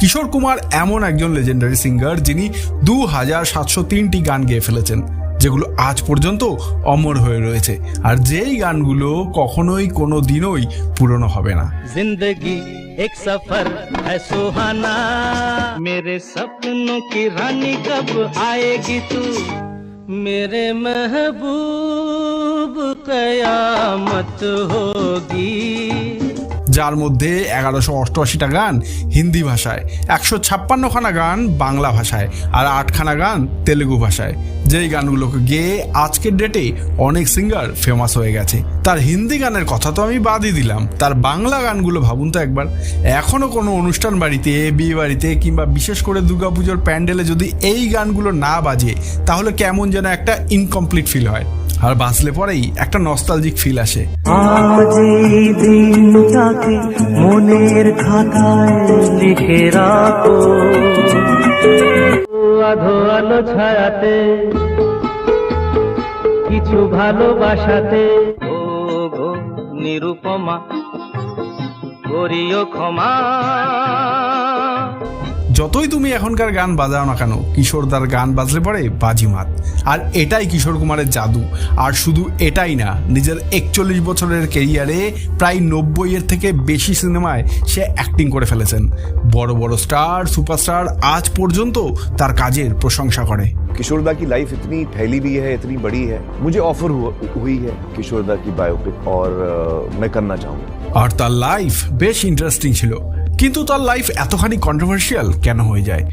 কিশোর কুমার এমন একজন legendary singer যিনি 2703টি গান গেয়ে ফেলেছেন, যেগুলো আজ পর্যন্ত অমর হয়ে রয়েছে, আর যেই গানগুলো কখনোই কোনো দিনই পুরনো হবে না। जिंदगी एक सफर है सुहाना, मेरे सपनों की रानी कब आएगी तू, मेरे महबूब कयामत होगी। যার মধ্যে 1188টা গান হিন্দি ভাষায়, 156খানা গান বাংলা ভাষায়, আর 8খানা গান তেলেগু ভাষায়, যেই গানগুলোকে গেয়ে আজকের ডেটে অনেক সিঙ্গার ফেমাস হয়ে গেছে। তার হিন্দি গানের কথা তো আমি বাদই দিলাম, তার বাংলা গানগুলো ভাবুন তো একবার। এখনো কোনো অনুষ্ঠান বাড়িতে, বিয়ে বাড়িতে কিংবা বিশেষ করে দুর্গাপুজোর প্যান্ডেলে যদি এই গানগুলো না বাজে, তাহলে কেমন যেন একটা ইনকমপ্লিট ফিল হয়, আর বাজলে পরেই একটা নস্টালজিক ফিল আসে। আজ এই দিনটাকে মনের খাতায় লিখে রাখো, আধো আলো ছায়াতে কিছু ভালোবাসাতে, ও গো নিরুপমা করিও ক্ষমা। যতই তুমি এখনকার গান বাজাও না কেন, কিশোরদার গান বাজলে পরে বাজিমাত। আর এটাই কিশোর কুমারের জাদু। আর শুধু এটাই না, নিজের 41 বছরের কেরিয়ারে প্রায় 90-এর থেকে বেশি সিনেমায় সে অ্যাক্টিং করে ফেলেছেন। বড় বড় স্টার, সুপারস্টার আজ পর্যন্ত তার কাজের প্রশংসা করে। किशोरदा की लाइफ इतनी फैली भी है, इतनी बड़ी है। मुझे ऑफर हुई है किशोरदा की बायोपिक और मैं करना चाहूँगा। আর তার লাইফ বেশ ইন্টারেস্টিং ছিল, কিন্তু তার লাইফ এতখানি কন্ট্রোভার্সিয়াল কেন হয়ে যায়?